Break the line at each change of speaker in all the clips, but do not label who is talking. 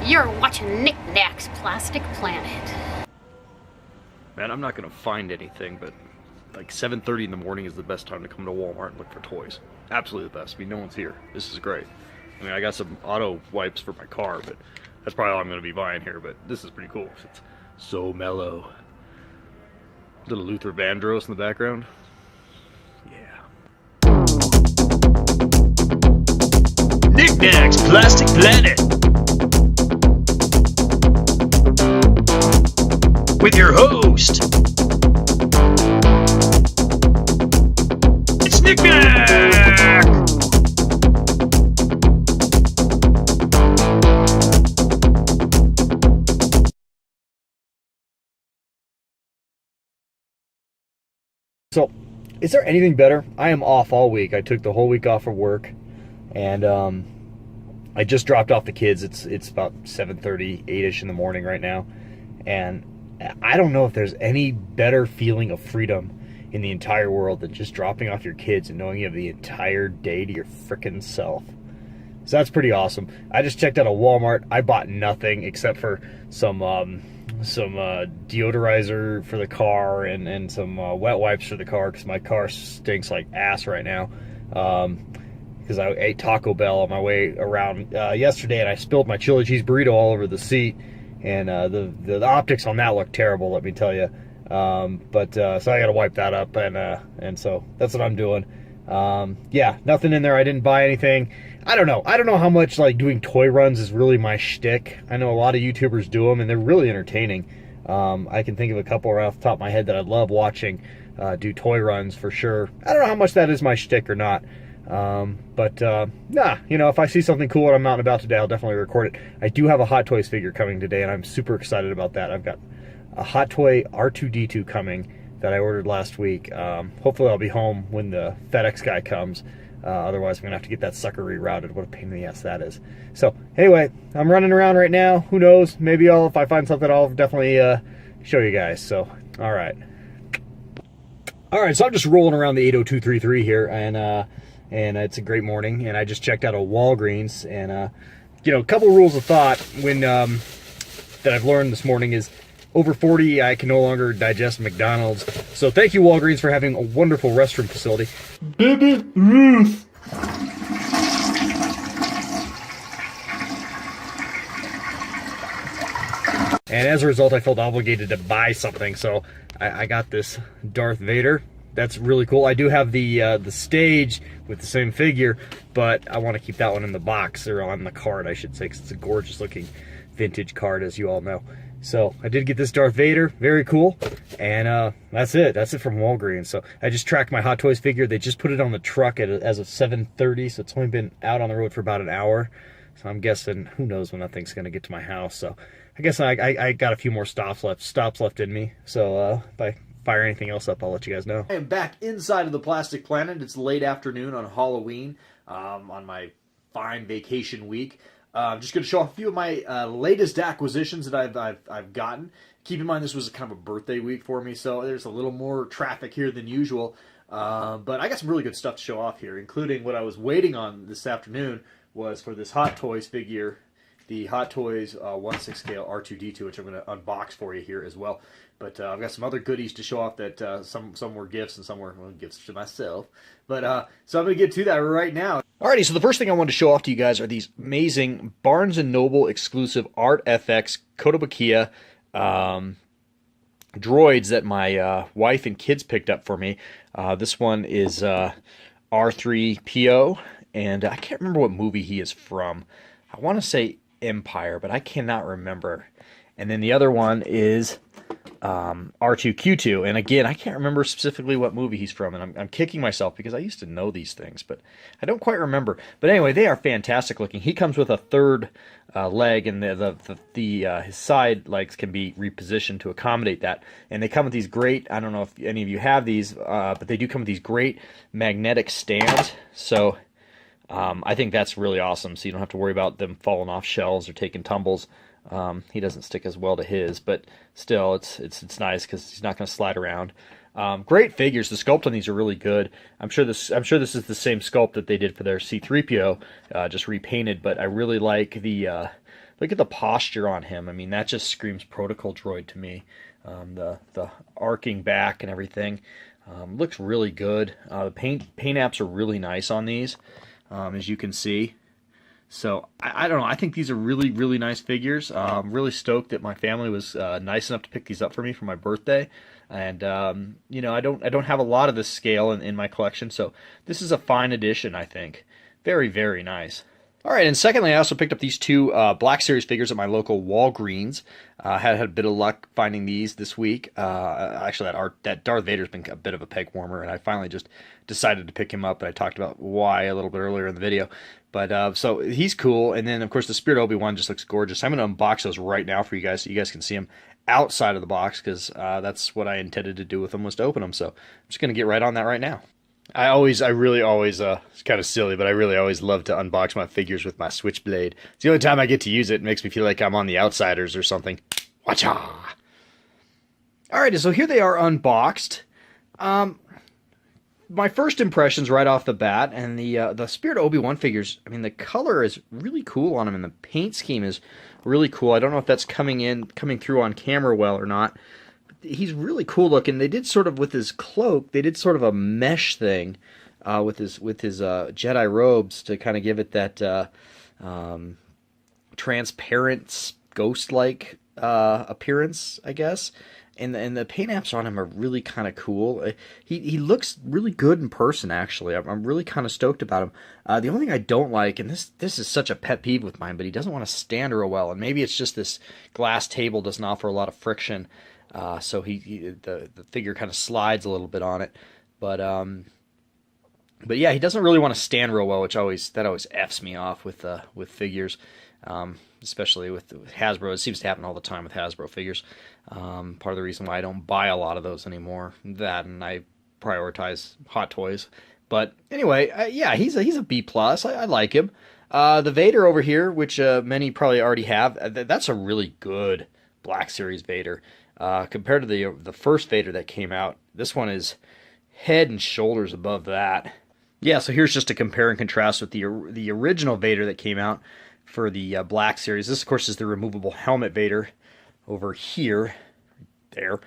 You're watching Knick-Knack's Plastic Planet.
Man, I'm not gonna find anything, but like 7:30 in the morning is the best time to come to Walmart and look for toys. Absolutely the best. I mean, no one's here. This is great. I mean, I got some auto wipes for my car, but that's probably all I'm gonna be buying here. But this is pretty cool. It's so mellow. Little Luther Vandross in the background. Yeah.
Knick-Knack's Plastic Planet. With your host, it's Knick-Knack!
So, is there anything better? I am off all week. I took the whole week off of work, and I just dropped off the kids. It's about 7:30, 8-ish in the morning right now, and I don't know if there's any better feeling of freedom in the entire world than just dropping off your kids and knowing you have the entire day to your frickin' self. So that's pretty awesome. I just checked out a Walmart. I bought nothing except for some deodorizer for the car and some wet wipes for the car because my car stinks like ass right now. Because I ate Taco Bell on my way around yesterday, and I spilled my chili cheese burrito all over the seat, and the optics on that look terrible, let me tell you. So I got to wipe that up, and so that's what I'm doing. Yeah, nothing in there. I didn't buy anything. I don't know how much like doing toy runs is really my shtick. I know a lot of YouTubers do them, and they're really entertaining. I can think of a couple right off the top of my head that I'd love watching do toy runs for sure. I don't know how much that is my shtick or not. Nah, you know, if I see something cool and I'm out and about today, I'll definitely record it. I do have a Hot Toys figure coming today, and I'm super excited about that. I've got a Hot Toy R2-D2 coming that I ordered last week. Hopefully I'll be home when the FedEx guy comes. Otherwise I'm gonna have to get that sucker rerouted. What a pain in the ass that is. So anyway, I'm running around right now. Who knows? Maybe if I find something, I'll definitely show you guys. So all right, so I'm just rolling around the 80233 here, and it's a great morning, and I just checked out a Walgreens, and you know, a couple rules of thought when that I've learned this morning is over 40, I can no longer digest McDonald's. So thank you, Walgreens, for having a wonderful restroom facility. Baby Ruth. And as a result, I felt obligated to buy something, so I got this Darth Vader. That's really cool. I do have the stage with the same figure, but I want to keep that one in the box, or on the card, I should say, because it's a gorgeous looking vintage card, as you all know. So I did get this Darth Vader, very cool, and that's it from Walgreens. So I just tracked my Hot Toys figure. They just put it on the truck as of 7:30, so it's only been out on the road for about an hour. So I'm guessing, who knows when that thing's gonna get to my house. So I guess I got a few more stops left in me. So if I fire anything else up, I'll let you guys know. I am back inside of the Plastic Planet. It's late afternoon on Halloween, on my fine vacation week. I'm just going to show off a few of my latest acquisitions that I've gotten. Keep in mind this was kind of a birthday week for me, so there's a little more traffic here than usual. But I got some really good stuff to show off here, including what I was waiting on this afternoon was for this Hot Toys figure, the Hot Toys 1/6 scale R2-D2, which I'm going to unbox for you here as well. But I've got some other goodies to show off that some were gifts and some were gifts to myself. But so I'm going to get to that right now. Alrighty, so the first thing I wanted to show off to you guys are these amazing Barnes & Noble exclusive Art FX Kotobukiya droids that my wife and kids picked up for me. This one is R3PO, and I can't remember what movie he is from. I want to say Empire, but I cannot remember. And then the other one is R2-Q2, and again, I can't remember specifically what movie he's from, and I'm kicking myself because I used to know these things, but I don't quite remember. But anyway, they are fantastic looking. He comes with a third leg, and his side legs can be repositioned to accommodate that. And they come with these great, I don't know if any of you have these, but they do come with these great magnetic stands. So I think that's really awesome, so you don't have to worry about them falling off shelves or taking tumbles. He doesn't stick as well to his, but still, it's nice because he's not going to slide around. Great figures. The sculpt on these are really good. I'm sure this is the same sculpt that they did for their C-3PO, just repainted. But I really like the
look at the posture on him. I mean, that just screams protocol droid to me. The arcing back and everything looks really good. The paint apps are really nice on these, as you can see. So I don't know. I think these are really, really nice figures. I'm really stoked that my family was nice enough to pick these up for me for my birthday. And you know, I don't have a lot of this scale in my collection, so this is a fine addition, I think. Very, very nice. All right, and secondly, I also picked up these two Black Series figures at my local Walgreens. Had a bit of luck finding these this week. Actually, that Darth Vader's been a bit of a peg warmer, and I finally just decided to pick him up. And I talked about why a little bit earlier in the video. But so he's cool, and then of course the Spirit Obi-Wan just looks gorgeous. I'm going to unbox those right now for you guys, so you guys can see them outside of the box, because that's what I intended to do with them, was to open them. So I'm just going to get right on that right now. I really always, it's kind of silly, but I really always love to unbox my figures with my Switchblade. It's the only time I get to use it. It makes me feel like I'm on The Outsiders or something. Watcha! Alright, so here they are unboxed. My first impressions right off the bat, and the Spirit Obi-Wan figures, I mean, the color is really cool on them, and the paint scheme is really cool. I don't know if that's coming through on camera well or not. He's really cool looking. They did sort of, with his cloak, they did sort of a mesh thing with his Jedi robes to kind of give it that transparent, ghost-like appearance, I guess. And the paint apps on him are really kind of cool. He looks really good in person, actually. I'm really kind of stoked about him. The only thing I don't like, and this is such a pet peeve with mine, but he doesn't want to stand real well. And maybe it's just this glass table doesn't offer a lot of friction. So the figure kind of slides a little bit on it, but yeah, he doesn't really want to stand real well, which always f's me off with figures, especially with Hasbro. It seems to happen all the time with Hasbro figures. Part of the reason why I don't buy a lot of those anymore. That, and I prioritize Hot Toys. But anyway, yeah, he's a B+. I like him. The Vader over here, which many probably already have, that's a really good Black Series Vader. Compared to the first Vader that came out, this one is head and shoulders above that. Yeah, so here's just a compare and contrast with the original Vader that came out for the Black Series. This, of course, is the removable helmet Vader over here. There.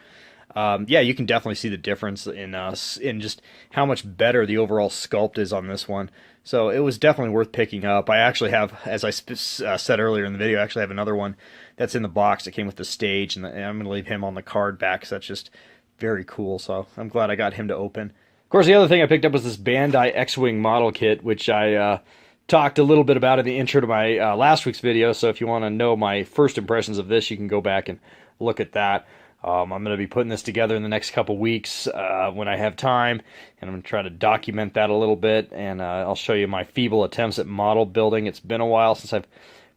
Yeah, you can definitely see the difference in just how much better the overall sculpt is on this one. So it was definitely worth picking up. I actually have, as I said earlier in the video, I actually have another one that's in the box that came with the stage, and I'm going to leave him on the card back, because that's just very cool. So I'm glad I got him to open. Of course, the other thing I picked up was this Bandai X-Wing model kit, which I talked a little bit about in the intro to my last week's video. So if you want to know my first impressions of this, you can go back and look at that. I'm going to be putting this together in the next couple weeks when I have time, and I'm going to try to document that a little bit, and I'll show you my feeble attempts at model building. It's been a while since I've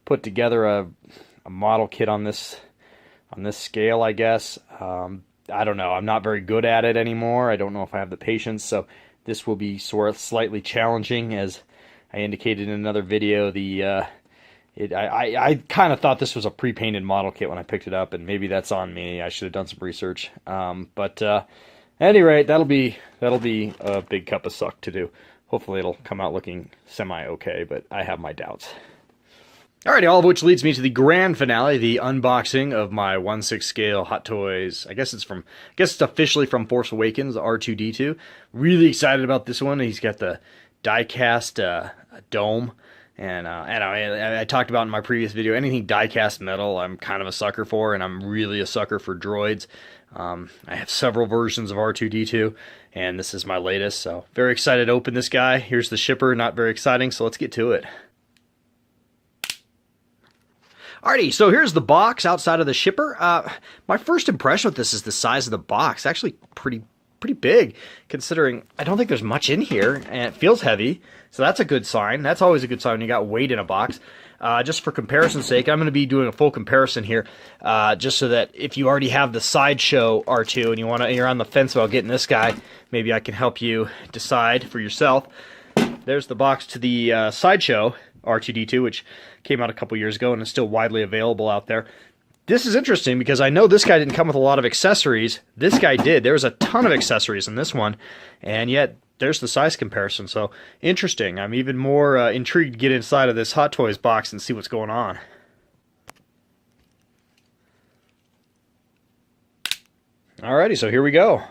put together a model kit on this scale, I guess. I don't know. I'm not very good at it anymore. I don't know if I have the patience, so this will be sort of slightly challenging. As I indicated in another video, I kind of thought this was a pre-painted model kit when I picked it up, and maybe that's on me. I should have done some research. But at any rate, that'll be a big cup of suck to do. Hopefully it'll come out looking semi-okay, but I have my doubts. Alrighty, all of which leads me to the grand finale, the unboxing of my 1/6 scale Hot Toys. I guess it's officially from Force Awakens, R2-D2. Really excited about this one. He's got the die-cast dome. And I talked about in my previous video, anything die-cast metal I'm kind of a sucker for, and I'm really a sucker for droids. I have several versions of R2-D2, and this is my latest, so very excited to open this guy. Here's the shipper, not very exciting, so let's get to it. Alrighty, so here's the box outside of the shipper. My first impression with this is the size of the box. Actually pretty big, considering I don't think there's much in here, and it feels heavy, so that's a good sign. That's always a good sign when you got weight in a box. Just for comparison's sake, I'm going to be doing a full comparison here, just so that if you already have the Sideshow R2 and you're on the fence about getting this guy, maybe I can help you decide for yourself. There's the box to the Sideshow R2-D2, which came out a couple years ago and is still widely available out there. This is interesting because I know this guy didn't come with a lot of accessories. This guy did. There was a ton of accessories in this one, and yet there's the size comparison. So interesting. I'm even more intrigued to get inside of this Hot Toys box and see what's going on. Alrighty, so here we go.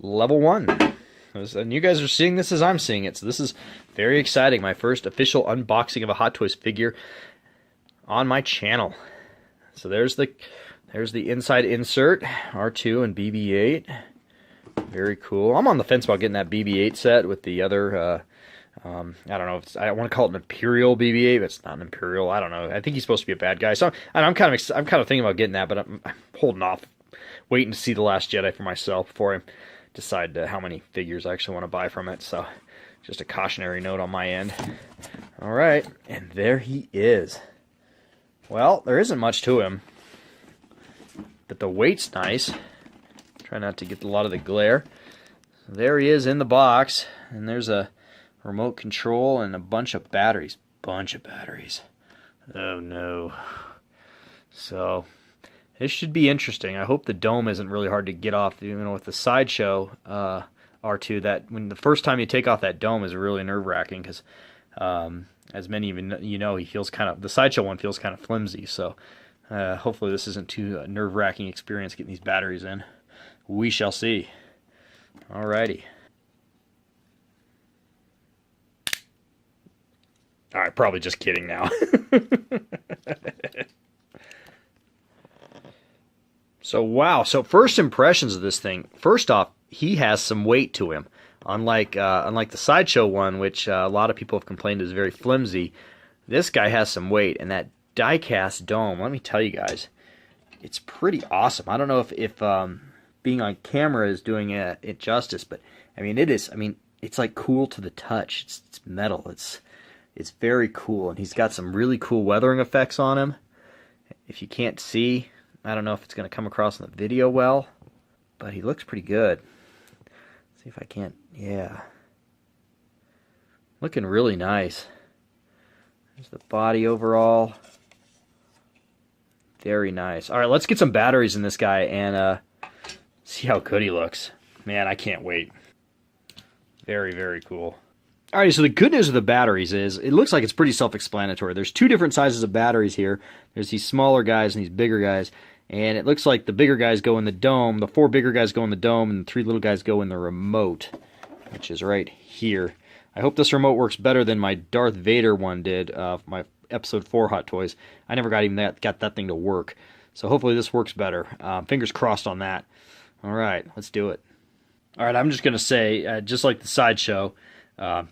Level 1. And you guys are seeing this as I'm seeing it, so this is very exciting. My first official unboxing of a Hot Toys figure on my channel. So there's the inside insert, R2 and BB-8. Very cool. I'm on the fence about getting that BB-8 set with the other, I don't know, I want to call it an Imperial BB-8, but it's not an Imperial. I don't know. I think he's supposed to be a bad guy. So I'm kind of thinking about getting that, but I'm holding off, waiting to see The Last Jedi for myself before I decide how many figures I actually want to buy from it. So just a cautionary note on my end. All right, and there he is. Well, there isn't much to him, but the weight's nice. Try not to get a lot of the glare. So there he is in the box, and there's a remote control and a bunch of batteries. Oh no. So this should be interesting. I hope the dome isn't really hard to get off. You know, with the Sideshow R2, that when the first time you take off that dome is really nerve-wracking because, as many of you know, the Sideshow one feels kind of flimsy. So hopefully this isn't too nerve-wracking experience getting these batteries in. We shall see. Alrighty. Alright, probably just kidding now. So, wow. So, first impressions of this thing. First off, he has some weight to him. Unlike the Sideshow one, which a lot of people have complained is very flimsy, this guy has some weight. And that die-cast dome, let me tell you guys, it's pretty awesome. I don't know if being on camera is doing it justice, but I mean, it is. I mean, it's like cool to the touch. It's metal. It's very cool, and he's got some really cool weathering effects on him. If you can't see, I don't know if it's going to come across in the video well, but he looks pretty good. Let's see if I can't. Yeah, looking really nice. There's the body overall. Very nice. All right, let's get some batteries in this guy and see how good he looks. Man, I can't wait. Very, very cool. Alright, so the good news of the batteries is, it looks like it's pretty self-explanatory. There's two different sizes of batteries here. There's these smaller guys and these bigger guys. And it looks like the bigger guys go in the dome, the 4 bigger guys go in the dome, and the 3 little guys go in the remote, which is right here. I hope this remote works better than my Darth Vader one did, my Episode 4 Hot Toys. I never got that thing to work. So hopefully this works better. Fingers crossed on that. Alright, let's do it. Alright, I'm just going to say, just like the Sideshow,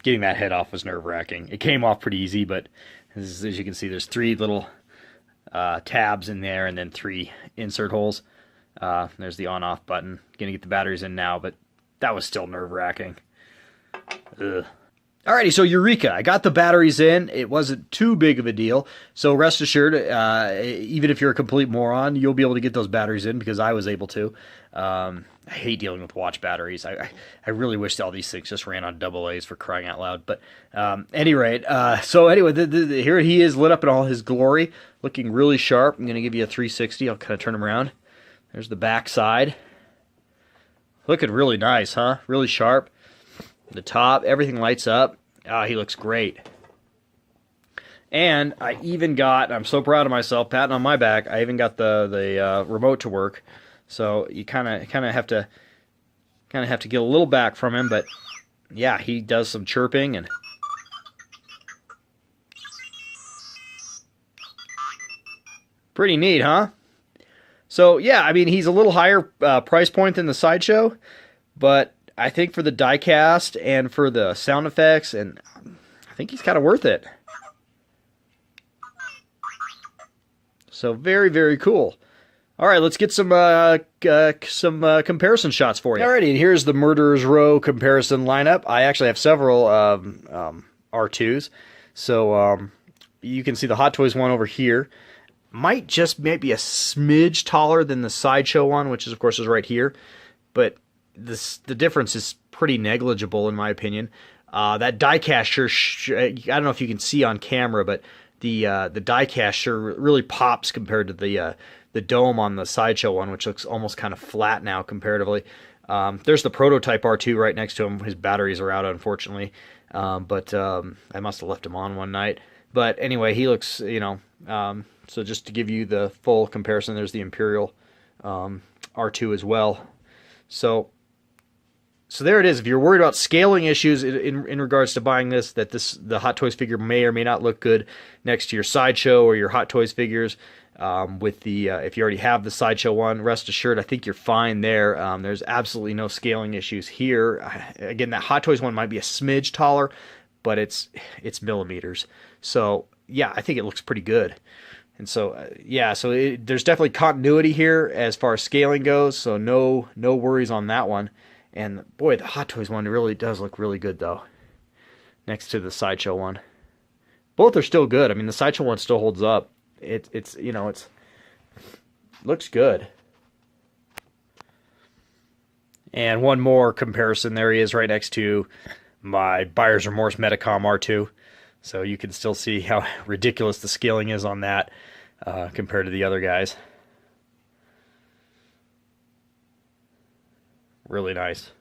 getting that head off was nerve-wracking. It came off pretty easy, but as you can see, there's 3 little tabs in there and then 3 insert holes. There's the on-off button. Gonna get the batteries in now, but that was still nerve-wracking. Alrighty, so Eureka! I got the batteries in. It wasn't too big of a deal. So rest assured, even if you're a complete moron, you'll be able to get those batteries in because I was able to. I hate dealing with watch batteries. I really wish all these things just ran on AA's for crying out loud. But anyway, here he is lit up in all his glory, looking really sharp. I'm going to give you a 360. I'll kind of turn him around. There's the back side. Looking really nice, huh? Really sharp. The top, everything lights up. He looks great. And I even got, I'm so proud of myself, patting on my back, I even got the remote to work. So you kind of have to get a little back from him, but yeah, he does some chirping and pretty neat, huh? So yeah, I mean, he's a little higher price point than the Sideshow, but I think for the die-cast and for the sound effects, and I think he's kind of worth it. So very, very cool. All right, let's get some comparison shots for you. Alrighty, and here's the Murderer's Row comparison lineup. I actually have several R2s. So you can see the Hot Toys one over here. Might be a smidge taller than the Sideshow one, which is, of course, is right here. But the difference is pretty negligible, in my opinion. That die-cast sure, I don't know if you can see on camera, but the die-cast sure really pops compared to the dome on the Sideshow one, which looks almost kind of flat now comparatively. There's the prototype R2 right next to him. His batteries are out, unfortunately, but I must have left him on one night. But anyway, he looks, so just to give you the full comparison, there's the Imperial R2 as well. So there it is. If you're worried about scaling issues in regards to buying this, the Hot Toys figure may or may not look good next to your Sideshow or your Hot Toys figures. With the if you already have the Sideshow one, rest assured, I think you're fine there. There's absolutely no scaling issues here. Again, that Hot Toys one might be a smidge taller, but it's millimeters. So yeah, I think it looks pretty good. And so yeah, so there's definitely continuity here as far as scaling goes. So no worries on that one. And boy, the Hot Toys one really does look really good though, next to the Sideshow one. Both are still good. I mean, the Sideshow one still holds up. It's looks good. And one more comparison, there he is right next to my Buyer's Remorse Metacom R2. So you can still see how ridiculous the scaling is on that compared to the other guys. Really nice.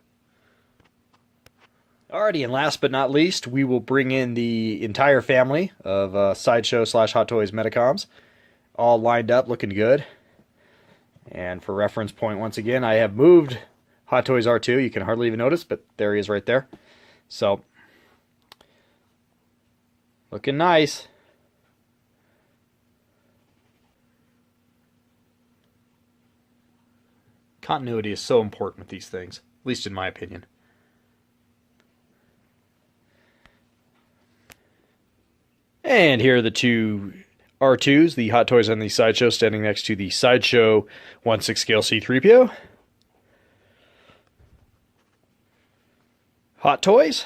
Alrighty, and last but not least, we will bring in the entire family of Sideshow / Hot Toys Metacoms, all lined up, looking good. And for reference point, once again, I have moved Hot Toys R2. You can hardly even notice, but there he is right there. So, looking nice. Continuity is so important with these things, at least in my opinion. And here are the two R2s, the Hot Toys and the Sideshow, standing next to the Sideshow 1/6 scale C-3PO. Hot Toys.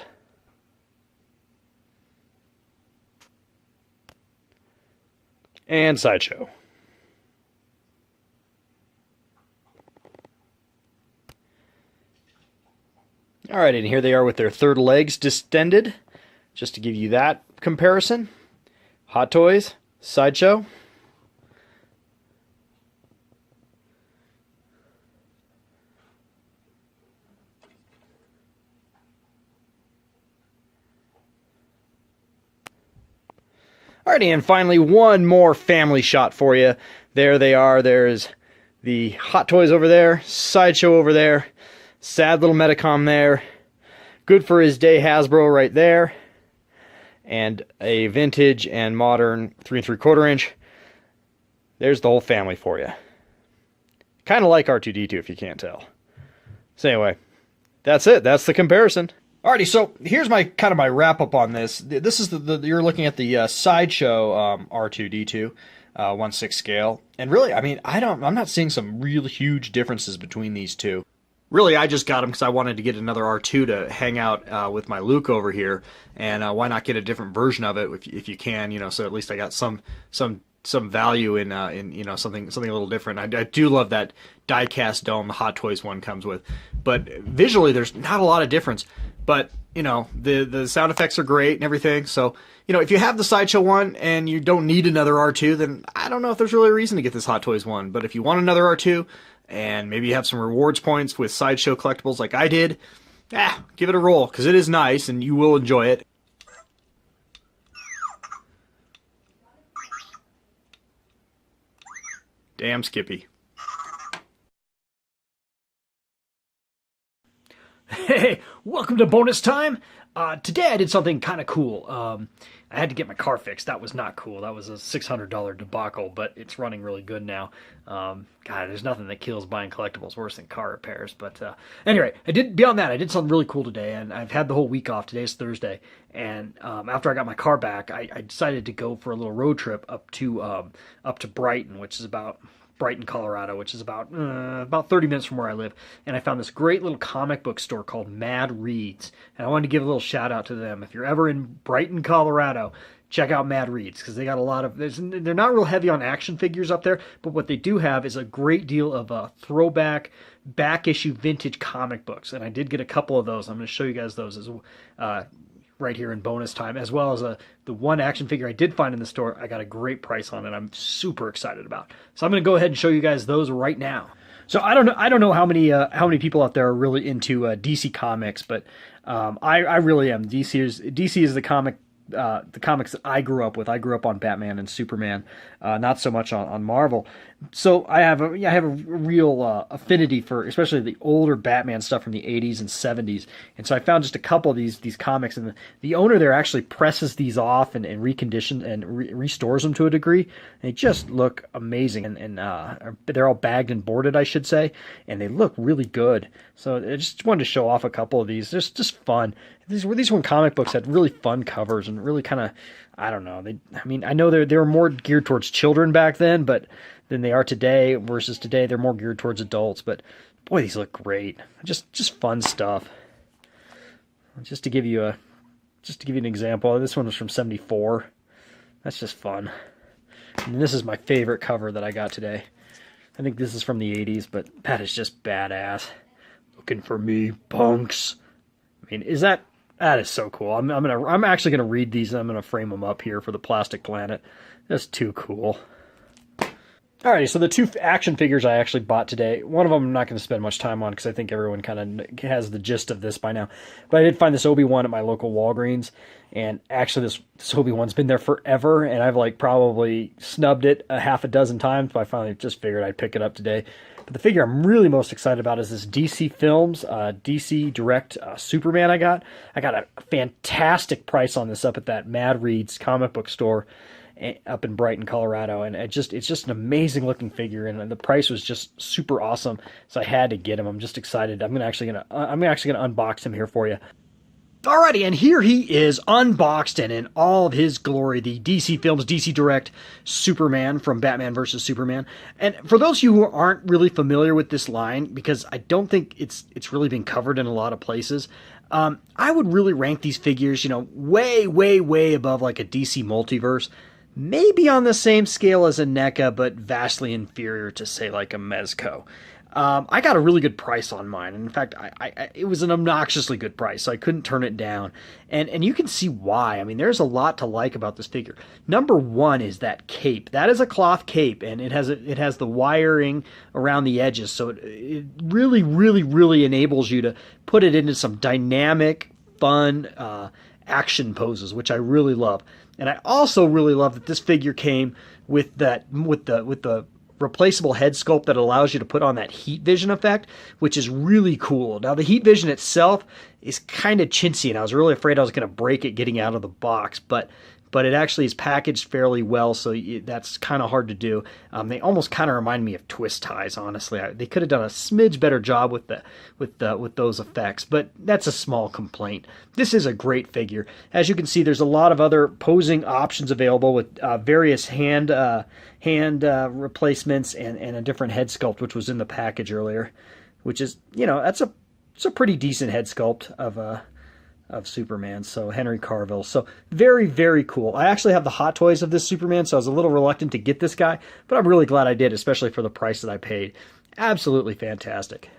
And Sideshow. Alright, and here they are with their third legs distended, just to give you that comparison. Hot Toys, Sideshow. Alrighty, and finally one more family shot for you. There they are. There's the Hot Toys over there, Sideshow over there, sad little Metacom there, good for his day Hasbro right there, and a vintage and modern 3 3/4 inch. There's the whole family for you. Kind of like R2-D2 if you can't tell. So anyway, that's it. That's the comparison. Alrighty, so here's my my wrap up on this. This is you're looking at the Sideshow R2-D2 1/6 scale, and really, I mean, I'm not seeing some real huge differences between these two. Really, I just got them because I wanted to get another R2 to hang out with my Luke over here, and why not get a different version of it if you can, you know, so at least I got some value in you know, something a little different. I do love that die-cast dome the Hot Toys one comes with, but visually there's not a lot of difference. But you know, the sound effects are great and everything. So you know, if you have the Sideshow one and you don't need another R2, then I don't know if there's really a reason to get this Hot Toys one. But if you want another R2 and maybe you have some rewards points with Sideshow collectibles like I did, give it a roll because it is nice and you will enjoy it. Damn Skippy.
Hey, welcome to bonus time. Today I did something kind of cool. I had to get my car fixed. That was not cool. That was a $600 debacle, but it's running really good now. God, there's nothing that kills buying collectibles worse than car repairs. But anyway, beyond that, I did something really cool today, and I've had the whole week off. Today's Thursday, and after I got my car back, I decided to go for a little road trip up to Brighton, which is about Brighton, Colorado, which is about 30 minutes from where I live. And I found this great little comic book store called Mad Reads. And I wanted to give a little shout out to them. If you're ever in Brighton, Colorado, check out Mad Reads, because they got a lot of, they're not real heavy on action figures up there, but what they do have is a great deal of throwback, back issue vintage comic books. And I did get a couple of those. I'm going to show you guys those as right here in bonus time, as well as the one action figure I did find in the store. I got a great price on it. I'm super excited about. So I'm going to go ahead and show you guys those right now. So I don't know how many people out there are really into DC comics, but I really am. DC is the comic the comics that I grew up with. I grew up on Batman and Superman, not so much on Marvel. So I have a real affinity for especially the older Batman stuff from the 80s and 70s. And so I found just a couple of these comics, and the owner there actually presses these off and reconditions and restores them to a degree. And they just look amazing, and they're all bagged and boarded, I should say, and they look really good. So I just wanted to show off a couple of these. Just fun. These were when comic books had really fun covers and really kind of, I don't know. I know they were more geared towards children back then, but than they are today. Versus today, they're more geared towards adults. But boy, these look great. Just fun stuff. Just to give you an example, this one was from '74. That's just fun. And this is my favorite cover that I got today. I think this is from the '80s, but that is just badass. Looking for me, punks. I mean, that is so cool. I'm actually gonna read these and I'm gonna frame them up here for the Plastic Planet. That's too cool. Alrighty, so the two action figures I actually bought today, one of them I'm not going to spend much time on because I think everyone kind of has the gist of this by now. But I did find this Obi-Wan at my local Walgreens, and actually this Obi-Wan's been there forever, and I've like probably snubbed it a half a dozen times, but I finally just figured I'd pick it up today. But the figure I'm really most excited about is this DC Films, DC Direct Superman I got. I got a fantastic price on this up at that Mad Reads comic book store up in Brighton, Colorado, and it's just an amazing looking figure, and the price was just super awesome, so I had to get him. I'm just excited. I'm actually gonna unbox him here for you. Alrighty, and here he is unboxed and in all of his glory, the DC Films DC Direct Superman from Batman vs. Superman. And for those of you who aren't really familiar with this line, because I don't think it's really been covered in a lot of places, I would really rank these figures, way, way, way above like a DC Multiverse. Maybe on the same scale as a NECA, but vastly inferior to, say, like a Mezco. I got a really good price on mine. And in fact, it was an obnoxiously good price, so I couldn't turn it down. And you can see why. I mean, there's a lot to like about this figure. Number one is that cape. That is a cloth cape, and it has the wiring around the edges, so it really, really, really enables you to put it into some dynamic, fun action poses, which I really love. And I also really love that this figure came with the replaceable head sculpt that allows you to put on that heat vision effect, which is really cool. Now, the heat vision itself is kind of chintzy, and I was really afraid I was going to break it getting out of the box, but it actually is packaged fairly well, so that's kind of hard to do. They almost kind of remind me of twist ties, honestly. They could have done a smidge better job with those effects, but that's a small complaint. This is a great figure. As you can see, there's a lot of other posing options available with various hand replacements and a different head sculpt, which was in the package earlier, which is, it's a pretty decent head sculpt of Superman, so Henry Cavill. So very, very cool. I actually have the Hot Toys of this Superman, so I was a little reluctant to get this guy, but I'm really glad I did, especially for the price that I paid. Absolutely fantastic.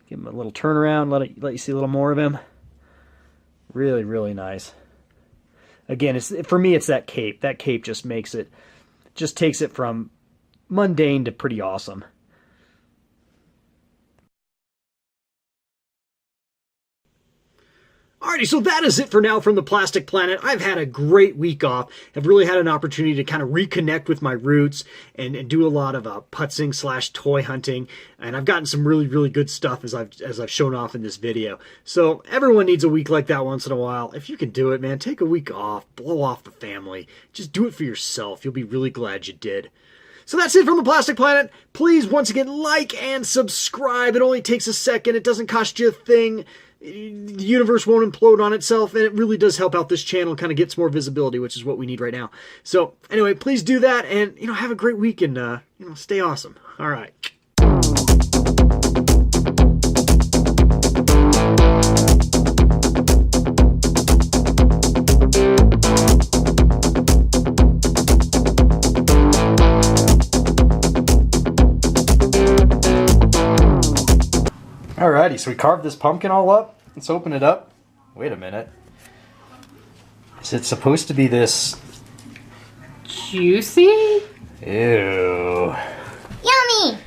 Give him a little turnaround, let you see a little more of him. Really, really nice. Again, for me, it's that cape. That cape just takes it from mundane to pretty awesome. Alrighty, so that is it for now from the Plastic Planet. I've had a great week off. I've really had an opportunity to kind of reconnect with my roots and do a lot of putzing / toy hunting. And I've gotten some really, really good stuff as I've shown off in this video. So everyone needs a week like that once in a while. If you can do it, man, take a week off. Blow off the family. Just do it for yourself. You'll be really glad you did. So that's it from the Plastic Planet. Please, once again, like and subscribe. It only takes a second. It doesn't cost you a thing. The universe won't implode on itself, and it really does help out this channel, kind of gets more visibility, which is what we need right now. So anyway, please do that, and have a great week, and stay awesome. All right. Alrighty, so we carved this pumpkin all up. Let's open it up. Wait a minute. Is it supposed to be this
juicy?
Ew.
Yummy!